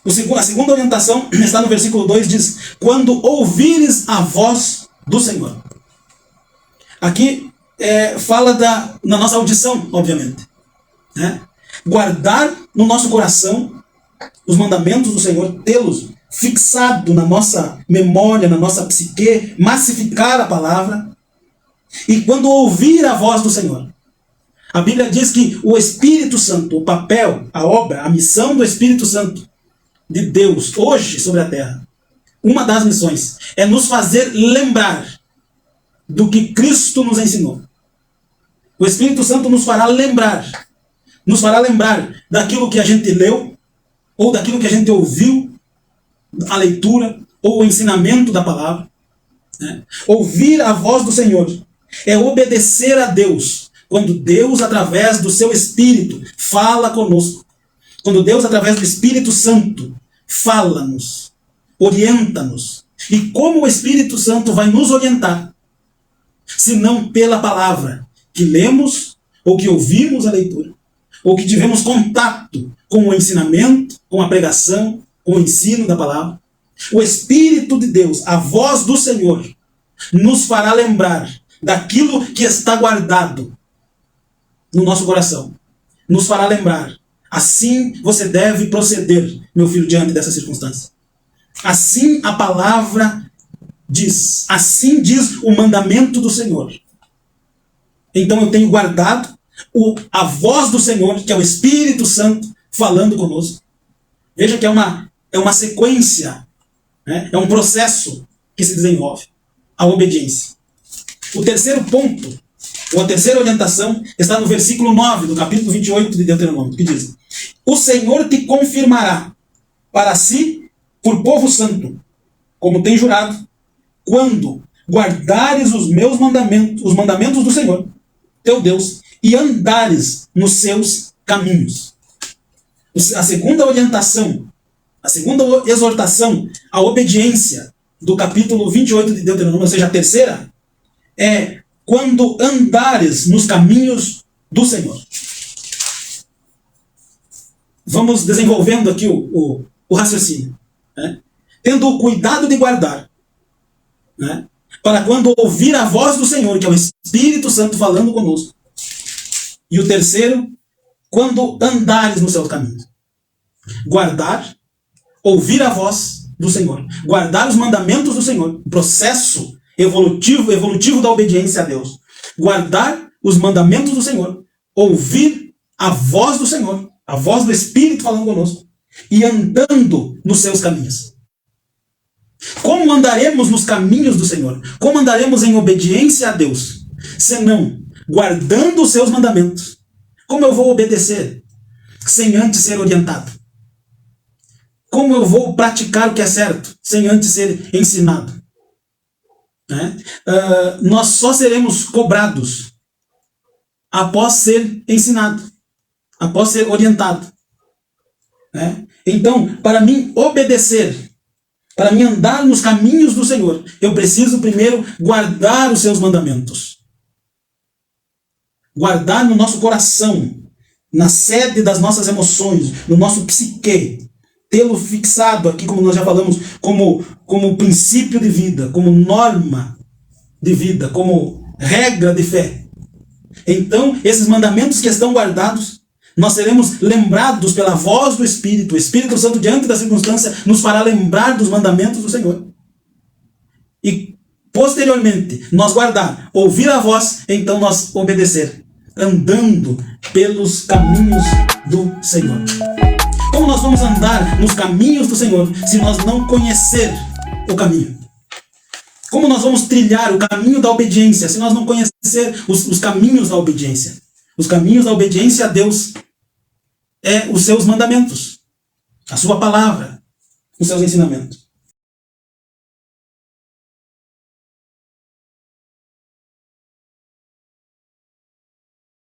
A segunda orientação está no versículo 2, diz: quando ouvires a voz do Senhor. Aqui fala na nossa audição, obviamente. Né? Guardar no nosso coração os mandamentos do Senhor, tê-los fixado na nossa memória, na nossa psique, massificar a palavra. E quando ouvir a voz do Senhor. A Bíblia diz que o Espírito Santo, o papel, a obra, a missão do Espírito Santo de Deus hoje sobre a terra, uma das missões é nos fazer lembrar do que Cristo nos ensinou. O Espírito Santo nos fará lembrar daquilo que a gente leu, ou daquilo que a gente ouviu, a leitura, ou o ensinamento da palavra. Né? Ouvir a voz do Senhor é obedecer a Deus, quando Deus, através do seu Espírito, fala conosco. Quando Deus, através do Espírito Santo, fala-nos, orienta-nos. E como o Espírito Santo vai nos orientar? Se não pela palavra que lemos, ou que ouvimos a leitura, ou que tivemos contato com o ensinamento, com a pregação, com o ensino da palavra. O Espírito de Deus, a voz do Senhor, nos fará lembrar daquilo que está guardado no nosso coração. Nos fará lembrar. Assim você deve proceder, meu filho, diante dessa circunstância. Assim a palavra diz. Assim diz o mandamento do Senhor. Então eu tenho guardado a voz do Senhor, que é o Espírito Santo, falando conosco. Veja que é uma sequência, né? É um processo que se desenvolve. A obediência. O terceiro ponto, ou a terceira orientação, está no versículo 9 do capítulo 28 de Deuteronômio, que diz: o Senhor te confirmará para si por povo santo, como tem jurado, quando guardares os meus mandamentos, os mandamentos do Senhor, teu Deus, e andares nos seus caminhos. A segunda orientação, a segunda exortação à obediência do capítulo 28 de Deuteronômio, ou seja, a terceira, é quando andares nos caminhos do Senhor. Vamos desenvolvendo aqui o raciocínio. Né? Tendo o cuidado de guardar, né? Para quando ouvir a voz do Senhor, que é o Espírito Santo falando conosco. E o terceiro, quando andares nos seus caminhos. Guardar, ouvir a voz do Senhor. Guardar os mandamentos do Senhor. O processo evolutivo da obediência a Deus. Guardar os mandamentos do Senhor. Ouvir a voz do Senhor. A voz do Espírito falando conosco. E andando nos seus caminhos. Como andaremos nos caminhos do Senhor? Como andaremos em obediência a Deus? Senão guardando os seus mandamentos. Como eu vou obedecer sem antes ser orientado? Como eu vou praticar o que é certo sem antes ser ensinado? Né? Nós só seremos cobrados após ser ensinado, após ser orientado. Né? Então, para mim obedecer, para mim andar nos caminhos do Senhor, eu preciso primeiro guardar os seus mandamentos. Guardar no nosso coração, na sede das nossas emoções, no nosso psique, tê-lo fixado aqui, como nós já falamos, como princípio de vida, como norma de vida, como regra de fé. Então, esses mandamentos que estão guardados, nós seremos lembrados pela voz do Espírito. O Espírito Santo, diante da circunstância, nos fará lembrar dos mandamentos do Senhor. E, posteriormente, nós guardar, ouvir a voz, então nós obedecer, andando pelos caminhos do Senhor. Como nós vamos andar nos caminhos do Senhor se nós não conhecer o caminho? Como nós vamos trilhar o caminho da obediência se nós não conhecer os caminhos da obediência? Os caminhos da obediência a Deus é os seus mandamentos, a sua palavra, os seus ensinamentos.